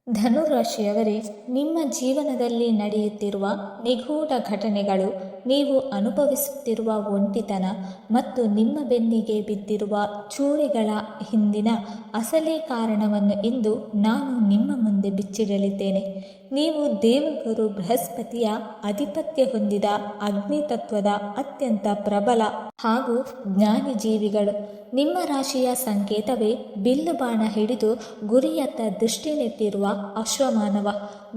ಧನುರಾಶಿಯವರೇ, ನಿಮ್ಮ ಜೀವನದಲ್ಲಿ ನಡೆಯುತ್ತಿರುವ ನಿಗೂಢ ಘಟನೆಗಳು, ನೀವು ಅನುಭವಿಸುತ್ತಿರುವ ಒಂಟಿತನ ಮತ್ತು ನಿಮ್ಮ ಬೆನ್ನಿಗೆ ಬಿದ್ದಿರುವ ಚೂರಿಗಳ ಹಿಂದಿನ ಅಸಲಿ ಕಾರಣವನ್ನು ಇಂದು ನಾನು ನಿಮ್ಮ ಮುಂದೆ ಬಿಚ್ಚಿಡಲಿದ್ದೇನೆ. ನೀವು ದೇವಗುರು ಬೃಹಸ್ಪತಿಯ ಆಧಿಪತ್ಯ ಹೊಂದಿದ ಅಗ್ನಿತತ್ವದ ಅತ್ಯಂತ ಪ್ರಬಲ ಹಾಗೂ ಜ್ಞಾನಿ ಜೀವಿಗಳು. ನಿಮ್ಮ ರಾಶಿಯ ಸಂಕೇತವೇ ಬಿಲ್ಲು ಬಾಣ ಹಿಡಿದು ಗುರಿಯತ್ತ ದೃಷ್ಟಿ ನೆಟ್ಟಿರುವ ಅಶ್ವಮಾನವ.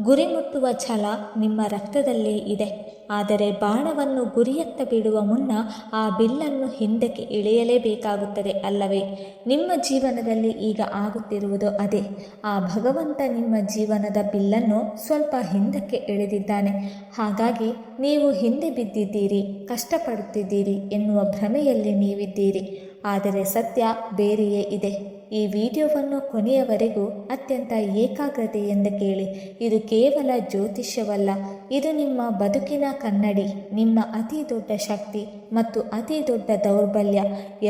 ಗುರಿ ಮುಟ್ಟುವ ಛಲ ನಿಮ್ಮ ರಕ್ತದಲ್ಲೇ ಇದೆ. ಆದರೆ ಬಾಣವನ್ನು ಗುರಿಯತ್ತ ಬಿಡುವ ಮುನ್ನ ಆ ಬಿಲ್ಲನ್ನು ಹಿಂದಕ್ಕೆ ಎಳೆಯಲೇಬೇಕಾಗುತ್ತದೆ ಅಲ್ಲವೇ? ನಿಮ್ಮ ಜೀವನದಲ್ಲಿ ಈಗ ಆಗುತ್ತಿರುವುದು ಅದೇ. ಆ ಭಗವಂತ ನಿಮ್ಮ ಜೀವನದ ಬಿಲ್ಲನ್ನು ಸ್ವಲ್ಪ ಹಿಂದಕ್ಕೆ ಎಳೆದಿದ್ದಾನೆ. ಹಾಗಾಗಿ ನೀವು ಹಿಂದೆ ಬಿದ್ದಿದ್ದೀರಿ, ಕಷ್ಟಪಡುತ್ತಿದ್ದೀರಿ ಎನ್ನುವ ಭ್ರಮೆಯಲ್ಲಿ ನೀವಿದ್ದೀರಿ. ಆದರೆ ಸತ್ಯ ಬೇರೆಯೇ ಇದೆ. ಈ ವಿಡಿಯೋವನ್ನು ಕೊನೆಯವರೆಗೂ ಅತ್ಯಂತ ಏಕಾಗ್ರತೆಯಿಂದ ಕೇಳಿ. ಇದು ಕೇವಲ ಜ್ಯೋತಿಷ್ಯವಲ್ಲ, ಇದು ನಿಮ್ಮ ಬದುಕಿನ ಕನ್ನಡಿ. ನಿಮ್ಮ ಅತಿ ದೊಡ್ಡ ಶಕ್ತಿ ಮತ್ತು ಅತಿ ದೊಡ್ಡ ದೌರ್ಬಲ್ಯ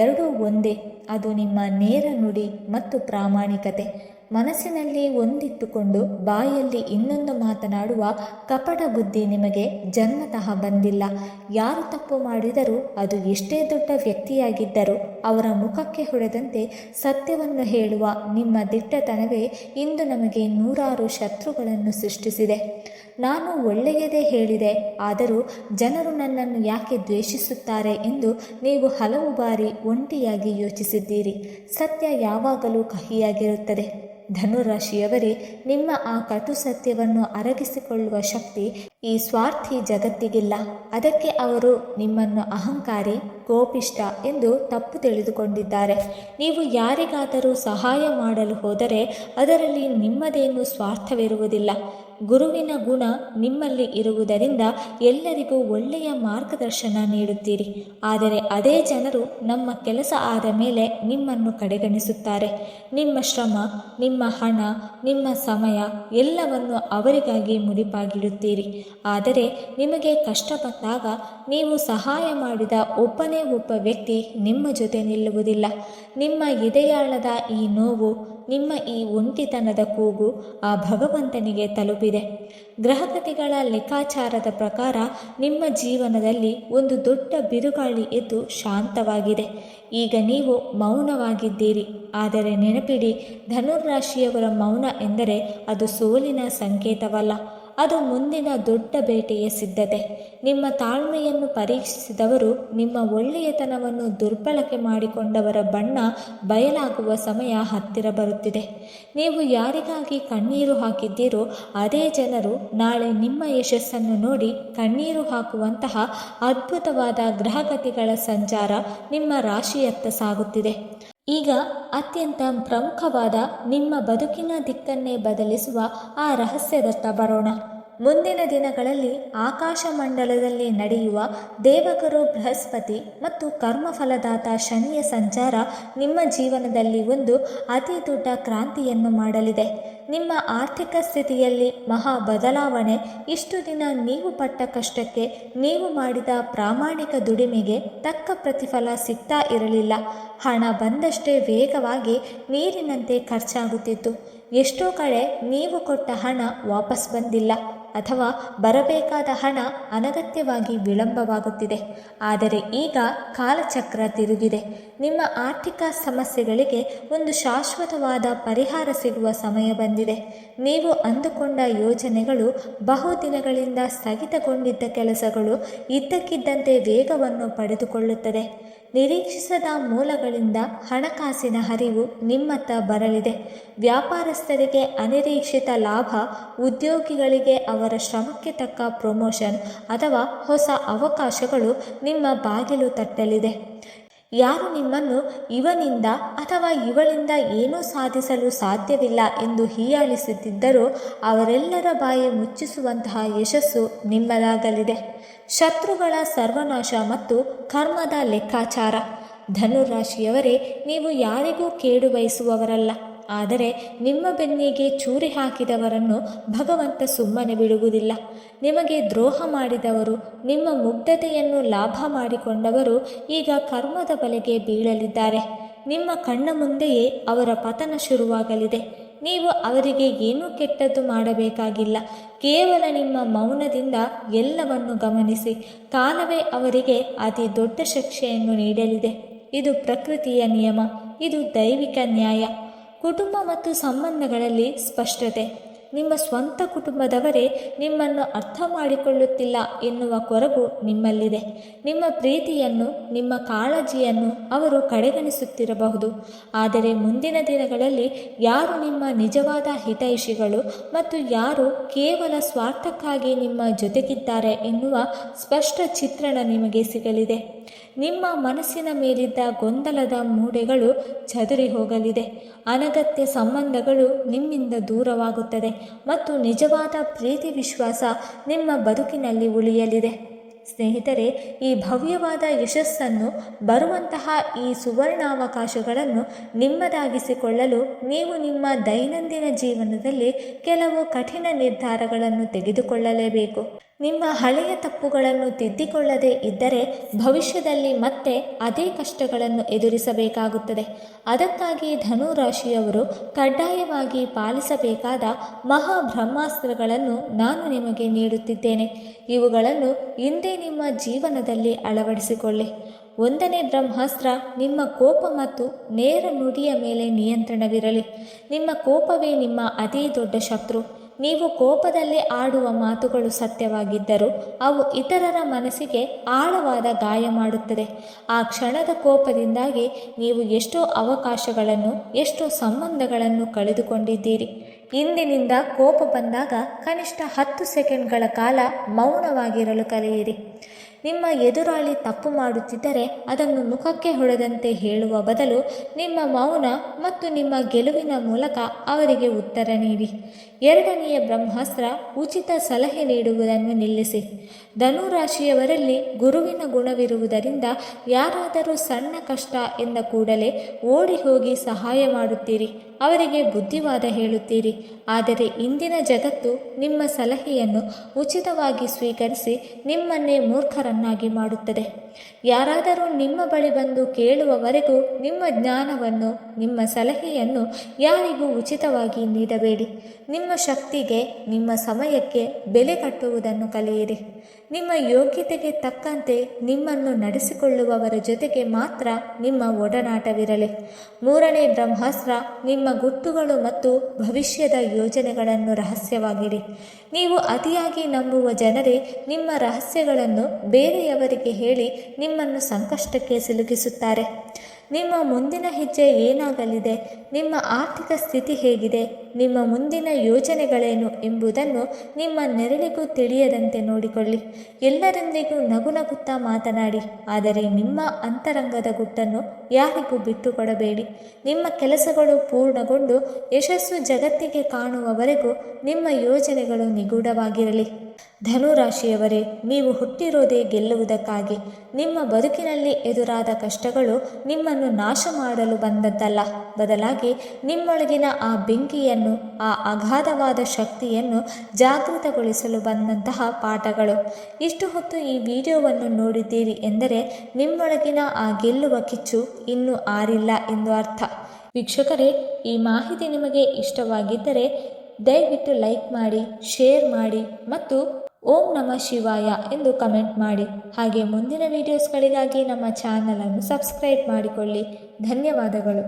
ಎರಡೂ ಒಂದೇ. ಅದು ನಿಮ್ಮ ನೇರ ನುಡಿ ಮತ್ತು ಪ್ರಾಮಾಣಿಕತೆ. ಮನಸ್ಸಿನಲ್ಲಿ ಒಂದಿಟ್ಟುಕೊಂಡು ಬಾಯಲ್ಲಿ ಇನ್ನೊಂದು ಮಾತನಾಡುವ ಕಪಟ ಬುದ್ಧಿ ನಿಮಗೆ ಜನ್ಮತಃ ಬಂದಿಲ್ಲ. ಯಾರು ತಪ್ಪು ಮಾಡಿದರೂ, ಅದು ಎಷ್ಟೇ ದೊಡ್ಡ ವ್ಯಕ್ತಿಯಾಗಿದ್ದರೂ, ಅವರ ಮುಖಕ್ಕೆ ಹೊಡೆದಂತೆ ಸತ್ಯವನ್ನು ಹೇಳುವ ನಿಮ್ಮ ದಿಟ್ಟತನವೇ ಇಂದು ನಮಗೆ ನೂರಾರು ಶತ್ರುಗಳನ್ನು ಸೃಷ್ಟಿಸಿದೆ. ನಾನು ಒಳ್ಳೆಯದೇ ಹೇಳಿದೆ, ಆದರೂ ಜನರು ನನ್ನನ್ನು ಯಾಕೆ ದ್ವೇಷಿಸುತ್ತಾರೆ ಎಂದು ನೀವು ಹಲವು ಬಾರಿ ಒಂಟಿಯಾಗಿ ಯೋಚಿಸಿದ್ದೀರಿ. ಸತ್ಯ ಯಾವಾಗಲೂ ಕಹಿಯಾಗಿರುತ್ತದೆ. ಧನುರಾಶಿಯವರೇ, ನಿಮ್ಮ ಆ ಕಟು ಸತ್ಯವನ್ನು ಅರಗಿಸಿಕೊಳ್ಳುವ ಶಕ್ತಿ ಈ ಸ್ವಾರ್ಥಿ ಜಗತ್ತಿಗಿಲ್ಲ. ಅದಕ್ಕೆ ಅವರು ನಿಮ್ಮನ್ನು ಅಹಂಕಾರಿ, ಕೋಪಿಷ್ಟ ಎಂದು ತಪ್ಪು ತಿಳಿದುಕೊಂಡಿದ್ದಾರೆ. ನೀವು ಯಾರಿಗಾದರೂ ಸಹಾಯ ಮಾಡಲು ಹೋದರೆ ಅದರಲ್ಲಿ ನಿಮ್ಮದೇನೂ ಸ್ವಾರ್ಥವಿರುವುದಿಲ್ಲ. ಗುರುವಿನ ಗುಣ ನಿಮ್ಮಲ್ಲಿ ಇರುವುದರಿಂದ ಎಲ್ಲರಿಗೂ ಒಳ್ಳೆಯ ಮಾರ್ಗದರ್ಶನ ನೀಡುತ್ತೀರಿ. ಆದರೆ ಅದೇ ಜನರು ನಮ್ಮ ಕೆಲಸ ಆದ ಮೇಲೆ ನಿಮ್ಮನ್ನು ಕಡೆಗಣಿಸುತ್ತಾರೆ. ನಿಮ್ಮ ಶ್ರಮ, ನಿಮ್ಮ ಹಣ, ನಿಮ್ಮ ಸಮಯ ಎಲ್ಲವನ್ನು ಅವರಿಗಾಗಿ ಮುಡಿಪಾಗಿಡುತ್ತೀರಿ. ಆದರೆ ನಿಮಗೆ ಕಷ್ಟ ಬಂದಾಗ ನೀವು ಸಹಾಯ ಮಾಡಿದ ಒಬ್ಬನೇ ಒಬ್ಬ ವ್ಯಕ್ತಿ ನಿಮ್ಮ ಜೊತೆ ನಿಲ್ಲುವುದಿಲ್ಲ. ನಿಮ್ಮ ಎದೆಯಾಳದ ಈ ನೋವು, ನಿಮ್ಮ ಈ ಒಂಟಿತನದ ಕೂಗು ಆ ಭಗವಂತನಿಗೆ ತಲುಪಿದೆ. ಗ್ರಹಗತಿಗಳ ಲೆಕ್ಕಾಚಾರದ ಪ್ರಕಾರ ನಿಮ್ಮ ಜೀವನದಲ್ಲಿ ಒಂದು ದೊಡ್ಡ ಬಿರುಗಾಳಿ ಎದ್ದು ಶಾಂತವಾಗಿದೆ. ಈಗ ನೀವು ಮೌನವಾಗಿದ್ದೀರಿ. ಆದರೆ ನೆನಪಿಡಿ, ಧನುರಾಶಿಯವರ ಮೌನ ಎಂದರೆ ಅದು ಸೋಲಿನ ಸಂಕೇತವಲ್ಲ, ಅದು ಮುಂದಿನ ದೊಡ್ಡ ಬೇಟೆಯ ಸಿದ್ಧತೆ. ನಿಮ್ಮ ತಾಳ್ಮೆಯನ್ನು ಪರೀಕ್ಷಿಸಿದವರು, ನಿಮ್ಮ ಒಳ್ಳೆಯತನವನ್ನು ದುರ್ಬಳಕೆ ಮಾಡಿಕೊಂಡವರ ಬಣ್ಣ ಬಯಲಾಗುವ ಸಮಯ ಹತ್ತಿರ ಬರುತ್ತಿದೆ. ನೀವು ಯಾರಿಗಾಗಿ ಕಣ್ಣೀರು ಹಾಕಿದ್ದೀರೋ ಅದೇ ಜನರು ನಾಳೆ ನಿಮ್ಮ ಯಶಸ್ಸನ್ನು ನೋಡಿ ಕಣ್ಣೀರು ಹಾಕುವಂತಹ ಅದ್ಭುತವಾದ ಗ್ರಹಗತಿಗಳ ಸಂಚಾರ ನಿಮ್ಮ ರಾಶಿಯತ್ತ ಸಾಗುತ್ತಿದೆ. ಈಗ ಅತ್ಯಂತ ಪ್ರಮುಖವಾದ ನಿಮ್ಮ ಬದುಕಿನ ದಿಕ್ಕನ್ನೇ ಬದಲಿಸುವ ಆ ರಹಸ್ಯದತ್ತ ಬರೋಣ. ಮುಂದಿನ ದಿನಗಳಲ್ಲಿ ಆಕಾಶಮಂಡಲದಲ್ಲಿ ನಡೆಯುವ ದೇವಗುರು ಬೃಹಸ್ಪತಿ ಮತ್ತು ಕರ್ಮಫಲದಾತ ಶನಿಯ ಸಂಚಾರ ನಿಮ್ಮ ಜೀವನದಲ್ಲಿ ಒಂದು ಅತಿ ದೊಡ್ಡ ಕ್ರಾಂತಿಯನ್ನು ಮಾಡಲಿದೆ. ನಿಮ್ಮ ಆರ್ಥಿಕ ಸ್ಥಿತಿಯಲ್ಲಿ ಮಹಾ ಬದಲಾವಣೆ. ಇಷ್ಟು ದಿನ ನೀವು ಪಟ್ಟ ಕಷ್ಟಕ್ಕೆ, ನೀವು ಮಾಡಿದ ಪ್ರಾಮಾಣಿಕ ದುಡಿಮೆಗೆ ತಕ್ಕ ಪ್ರತಿಫಲ ಸಿಗ್ತಾ ಇರಲಿಲ್ಲ. ಹಣ ಬಂದಷ್ಟೇ ವೇಗವಾಗಿ ನೀರಿನಂತೆ ಖರ್ಚಾಗುತ್ತಿತ್ತು. ಎಷ್ಟೋ ಕಡೆ ನೀವು ಕೊಟ್ಟ ಹಣ ವಾಪಸ್ ಬಂದಿಲ್ಲ, ಅಥವಾ ಬರಬೇಕಾದ ಹಣ ಅನಗತ್ಯವಾಗಿ ವಿಳಂಬವಾಗುತ್ತಿದೆ. ಆದರೆ ಈಗ ಕಾಲಚಕ್ರ ತಿರುಗಿದೆ. ನಿಮ್ಮ ಆರ್ಥಿಕ ಸಮಸ್ಯೆಗಳಿಗೆ ಒಂದು ಶಾಶ್ವತವಾದ ಪರಿಹಾರ ಸಿಗುವ ಸಮಯ ಬಂದಿದೆ. ನೀವು ಅಂದುಕೊಂಡ ಯೋಜನೆಗಳು, ಬಹುದಿನಗಳಿಂದ ಸ್ಥಗಿತಗೊಂಡಿದ್ದ ಕೆಲಸಗಳು ಇದ್ದಕ್ಕಿದ್ದಂತೆ ವೇಗವನ್ನು ಪಡೆದುಕೊಳ್ಳುತ್ತದೆ. ನಿರೀಕ್ಷಿಸದ ಮೂಲಗಳಿಂದ ಹಣಕಾಸಿನ ಹರಿವು ನಿಮ್ಮತ್ತ ಬರಲಿದೆ. ವ್ಯಾಪಾರಸ್ಥರಿಗೆ ಅನಿರೀಕ್ಷಿತ ಲಾಭ, ಉದ್ಯೋಗಿಗಳಿಗೆ ಅವರ ಶ್ರಮಕ್ಕೆ ತಕ್ಕ ಪ್ರಮೋಷನ್ ಅಥವಾ ಹೊಸ ಅವಕಾಶಗಳು ನಿಮ್ಮ ಬಾಗಿಲು ತಟ್ಟಲಿದೆ. ಯಾರು ನಿಮ್ಮನ್ನು ಇವನಿಂದ ಅಥವಾ ಇವಳಿಂದ ಏನೂ ಸಾಧಿಸಲು ಸಾಧ್ಯವಿಲ್ಲ ಎಂದು ಹೀಯಾಳಿಸುತ್ತಿದ್ದರೋ ಅವರೆಲ್ಲರ ಬಾಯಿ ಮುಚ್ಚಿಸುವಂತಹ ಯಶಸ್ಸು ನಿಮ್ಮದಾಗಲಿದೆ. ಶತ್ರುಗಳ ಸರ್ವನಾಶ ಮತ್ತು ಕರ್ಮದ ಲೆಕ್ಕಾಚಾರ. ಧನುರಾಶಿಯವರೇ, ನೀವು ಯಾರಿಗೂ ಕೇಡು ಬಯಸುವವರಲ್ಲ. ಆದರೆ ನಿಮ್ಮ ಬೆನ್ನಿಗೆ ಚೂರಿ ಹಾಕಿದವರನ್ನು ಭಗವಂತ ಸುಮ್ಮನೆ ಬಿಡುವುದಿಲ್ಲ. ನಿಮಗೆ ದ್ರೋಹ ಮಾಡಿದವರು, ನಿಮ್ಮ ಮುಗ್ಧತೆಯನ್ನು ಲಾಭ ಮಾಡಿಕೊಂಡವರು ಈಗ ಕರ್ಮದ ಬಲೆಗೆ ಬೀಳಲಿದ್ದಾರೆ. ನಿಮ್ಮ ಕಣ್ಣ ಮುಂದೆಯೇ ಅವರ ಪತನ ಶುರುವಾಗಲಿದೆ. ನೀವು ಅವರಿಗೆ ಏನೂ ಕೆಟ್ಟದ್ದು ಮಾಡಬೇಕಾಗಿಲ್ಲ. ಕೇವಲ ನಿಮ್ಮ ಮೌನದಿಂದ ಎಲ್ಲವನ್ನು ಗಮನಿಸಿ. ಕಾಲವೇ ಅವರಿಗೆ ಅತಿ ದೊಡ್ಡ ಶಿಕ್ಷೆಯನ್ನು ನೀಡಲಿದೆ. ಇದು ಪ್ರಕೃತಿಯ ನಿಯಮ, ಇದು ದೈವಿಕ ನ್ಯಾಯ. ಕುಟುಂಬ ಮತ್ತು ಸಂಬಂಧಗಳಲ್ಲಿ ಸ್ಪಷ್ಟತೆ. ನಿಮ್ಮ ಸ್ವಂತ ಕುಟುಂಬದವರೇ ನಿಮ್ಮನ್ನು ಅರ್ಥ ಮಾಡಿಕೊಳ್ಳುತ್ತಿಲ್ಲ ಎನ್ನುವ ಕೊರಗು ನಿಮ್ಮಲ್ಲಿದೆ. ನಿಮ್ಮ ಪ್ರೀತಿಯನ್ನು, ನಿಮ್ಮ ಕಾಳಜಿಯನ್ನು ಅವರು ಕಡೆಗಣಿಸುತ್ತಿರಬಹುದು. ಆದರೆ ಮುಂದಿನ ದಿನಗಳಲ್ಲಿ ಯಾರು ನಿಮ್ಮ ನಿಜವಾದ ಹಿತೈಷಿಗಳು ಮತ್ತು ಯಾರು ಕೇವಲ ಸ್ವಾರ್ಥಕ್ಕಾಗಿ ನಿಮ್ಮ ಜೊತೆಗಿದ್ದಾರೆ ಎನ್ನುವ ಸ್ಪಷ್ಟ ಚಿತ್ರಣ ನಿಮಗೆ ಸಿಗಲಿದೆ. ನಿಮ್ಮ ಮನಸ್ಸಿನ ಮೇಲಿದ್ದ ಗೊಂದಲದ ಮೂಡೆಗಳು ಚದುರಿ ಹೋಗಲಿದೆ. ಅನಗತ್ಯ ಸಂಬಂಧಗಳು ನಿಮ್ಮಿಂದ ದೂರವಾಗುತ್ತದೆ ಮತ್ತು ನಿಜವಾದ ಪ್ರೀತಿ ವಿಶ್ವಾಸ ನಿಮ್ಮ ಬದುಕಿನಲ್ಲಿ ಉಳಿಯಲಿದೆ. ಸ್ನೇಹಿತರೆ, ಈ ಭವ್ಯವಾದ ಯಶಸ್ಸನ್ನು, ಬರುವಂತಹ ಈ ಸುವರ್ಣಾವಕಾಶಗಳನ್ನು ನಿಮ್ಮದಾಗಿಸಿಕೊಳ್ಳಲು ನೀವು ನಿಮ್ಮ ದೈನಂದಿನ ಜೀವನದಲ್ಲಿ ಕೆಲವು ಕಠಿಣ ನಿರ್ಧಾರಗಳನ್ನು ತೆಗೆದುಕೊಳ್ಳಲೇಬೇಕು. ನಿಮ್ಮ ಹಳೆಯ ತಪ್ಪುಗಳನ್ನು ತಿದ್ದಿಕೊಳ್ಳದೇ ಇದ್ದರೆ ಭವಿಷ್ಯದಲ್ಲಿ ಮತ್ತೆ ಅದೇ ಕಷ್ಟಗಳನ್ನು ಎದುರಿಸಬೇಕಾಗುತ್ತದೆ. ಅದಕ್ಕಾಗಿ ಧನುರಾಶಿಯವರು ಕಡ್ಡಾಯವಾಗಿ ಪಾಲಿಸಬೇಕಾದ ಮಹಾಬ್ರಹ್ಮಾಸ್ತ್ರಗಳನ್ನು ನಾನು ನಿಮಗೆ ನೀಡುತ್ತಿದ್ದೇನೆ. ಇವುಗಳನ್ನು ಇಂದೇ ನಿಮ್ಮ ಜೀವನದಲ್ಲಿ ಅಳವಡಿಸಿಕೊಳ್ಳಿ. 1ನೇ ಬ್ರಹ್ಮಾಸ್ತ್ರ, ನಿಮ್ಮ ಕೋಪ ಮತ್ತು ನೇರ ನುಡಿಯ ಮೇಲೆ ನಿಯಂತ್ರಣವಿರಲಿ. ನಿಮ್ಮ ಕೋಪವೇ ನಿಮ್ಮ ಅತಿ ದೊಡ್ಡ ಶತ್ರು. ನೀವು ಕೋಪದಲ್ಲೇ ಆಡುವ ಮಾತುಗಳು ಸತ್ಯವಾಗಿದ್ದರೂ ಅವು ಇತರರ ಮನಸ್ಸಿಗೆ ಆಳವಾದ ಗಾಯ ಮಾಡುತ್ತದೆ. ಆ ಕ್ಷಣದ ಕೋಪದಿಂದಾಗಿ ನೀವು ಎಷ್ಟೋ ಅವಕಾಶಗಳನ್ನು, ಎಷ್ಟೋ ಸಂಬಂಧಗಳನ್ನು ಕಳೆದುಕೊಂಡಿದ್ದೀರಿ. ಇಂದಿನಿಂದ ಕೋಪ ಬಂದಾಗ ಕನಿಷ್ಠ 10 ಸೆಕೆಂಡ್ಗಳ ಕಾಲ ಮೌನವಾಗಿರಲು ಕಲಿಯಿರಿ. ನಿಮ್ಮ ಎದುರಾಳಿ ತಪ್ಪು ಮಾಡುತ್ತಿದ್ದರೆ ಅದನ್ನು ಮುಖಕ್ಕೆ ಹೊಡೆದಂತೆ ಹೇಳುವ ಬದಲು ನಿಮ್ಮ ಮೌನ ಮತ್ತು ನಿಮ್ಮ ಗೆಲುವಿನ ಮೂಲಕ ಅವರಿಗೆ ಉತ್ತರ ನೀಡಿ. 2ನೆಯ ಬ್ರಹ್ಮಾಸ್ತ್ರ, ಉಚಿತ ಸಲಹೆ ನೀಡುವುದನ್ನು ನಿಲ್ಲಿಸಿ. ಧನುರಾಶಿಯವರಲ್ಲಿ ಗುರುವಿನ ಗುಣವಿರುವುದರಿಂದ ಯಾರಾದರೂ ಸಣ್ಣ ಕಷ್ಟ ಎಂದ ಕೂಡಲೇ ಓಡಿ ಹೋಗಿ ಸಹಾಯ ಮಾಡುತ್ತೀರಿ, ಅವರಿಗೆ ಬುದ್ಧಿವಾದ ಹೇಳುತ್ತೀರಿ. ಆದರೆ ಇಂದಿನ ಜಗತ್ತು ನಿಮ್ಮ ಸಲಹೆಯನ್ನು ಉಚಿತವಾಗಿ ಸ್ವೀಕರಿಸಿ ನಿಮ್ಮನ್ನೇ ಮೂರ್ಖರನ್ನಾಗಿ ಮಾಡುತ್ತದೆ. ಯಾರಾದರೂ ನಿಮ್ಮ ಬಳಿ ಬಂದು ಕೇಳುವವರೆಗೂ ನಿಮ್ಮ ಜ್ಞಾನವನ್ನು, ನಿಮ್ಮ ಸಲಹೆಯನ್ನು ಯಾರಿಗೂ ಉಚಿತವಾಗಿ ನೀಡಬೇಡಿ. ನಿಮ್ಮ ಶಕ್ತಿಗೆ, ನಿಮ್ಮ ಸಮಯಕ್ಕೆ ಬೆಲೆ ಕಟ್ಟುವುದನ್ನು ಕಲಿಯಿರಿ. ನಿಮ್ಮ ಯೋಗ್ಯತೆಗೆ ತಕ್ಕಂತೆ ನಿಮ್ಮನ್ನು ನಡೆಸಿಕೊಳ್ಳುವವರ ಜೊತೆಗೆ ಮಾತ್ರ ನಿಮ್ಮ ಒಡನಾಟವಿರಲಿ. 3ನೇ ಬ್ರಹ್ಮಾಸ್ತ್ರ, ನಿಮ್ಮ ಗುಟ್ಟುಗಳು ಮತ್ತು ಭವಿಷ್ಯದ ಯೋಜನೆಗಳನ್ನು ರಹಸ್ಯವಾಗಿಡಿ. ನೀವು ಅತಿಯಾಗಿ ನಂಬುವ ಜನರೇ ನಿಮ್ಮ ರಹಸ್ಯಗಳನ್ನು ಬೇರೆಯವರಿಗೆ ಹೇಳಿ ನಿಮ್ಮನ್ನು ಸಂಕಷ್ಟಕ್ಕೆ ಸಿಲುಕಿಸುತ್ತಾರೆ. ನಿಮ್ಮ ಮುಂದಿನ ಹೆಜ್ಜೆ ಏನಾಗಲಿದೆ, ನಿಮ್ಮ ಆರ್ಥಿಕ ಸ್ಥಿತಿ ಹೇಗಿದೆ, ನಿಮ್ಮ ಮುಂದಿನ ಯೋಜನೆಗಳೇನು ಎಂಬುದನ್ನು ನಿಮ್ಮ ನೆರಳಿಗೂ ತಿಳಿಯದಂತೆ ನೋಡಿಕೊಳ್ಳಿ. ಎಲ್ಲರೊಂದಿಗೂ ನಗುನಗುತ್ತಾ ಮಾತನಾಡಿ, ಆದರೆ ನಿಮ್ಮ ಅಂತರಂಗದ ಗುಟ್ಟನ್ನು ಯಾರಿಗೂ ಬಿಟ್ಟುಕೊಡಬೇಡಿ. ನಿಮ್ಮ ಕೆಲಸಗಳು ಪೂರ್ಣಗೊಂಡು ಯಶಸ್ಸು ಜಗತ್ತಿಗೆ ಕಾಣುವವರೆಗೂ ನಿಮ್ಮ ಯೋಜನೆಗಳು ನಿಗೂಢವಾಗಿರಲಿ. ಧನುರಾಶಿಯವರೇ, ನೀವು ಹುಟ್ಟಿರೋದೇ ಗೆಲ್ಲುವುದಕ್ಕಾಗಿ. ನಿಮ್ಮ ಬದುಕಿನಲ್ಲಿ ಎದುರಾದ ಕಷ್ಟಗಳು ನಿಮ್ಮನ್ನು ನಾಶ ಮಾಡಲು ಬಂದದ್ದಲ್ಲ, ಬದಲಾಗಿ ನಿಮ್ಮೊಳಗಿನ ಆ ಬೆಂಕಿಯನ್ನು, ಆ ಅಗಾಧವಾದ ಶಕ್ತಿಯನ್ನು ಜಾಗೃತಗೊಳಿಸಲು ಬಂದಂತಹ ಪಾಠಗಳು. ಇಷ್ಟು ಹೊತ್ತು ಈ ವಿಡಿಯೋವನ್ನು ನೋಡಿದ್ದೀರಿ ಎಂದರೆ ನಿಮ್ಮೊಳಗಿನ ಆ ಗೆಲ್ಲುವ ಕಿಚ್ಚು ಇನ್ನೂ ಆರಿಲ್ಲ ಎಂದು ಅರ್ಥ. ವೀಕ್ಷಕರೇ, ಈ ಮಾಹಿತಿ ನಿಮಗೆ ಇಷ್ಟವಾಗಿದ್ದರೆ ದಯವಿಟ್ಟು ಲೈಕ್ ಮಾಡಿ, ಶೇರ್ ಮಾಡಿ ಮತ್ತು ಓಂ ನಮಃ ಶಿವಾಯ ಎಂದು ಕಮೆಂಟ್ ಮಾಡಿ. ಹಾಗೆ ಮುಂದಿನ ವೀಡಿಯೋಸ್ಗಳಿಗಾಗಿ ನಮ್ಮ ಚಾನಲನ್ನು ಸಬ್ಸ್ಕ್ರೈಬ್ ಮಾಡಿಕೊಳ್ಳಿ. ಧನ್ಯವಾದಗಳು.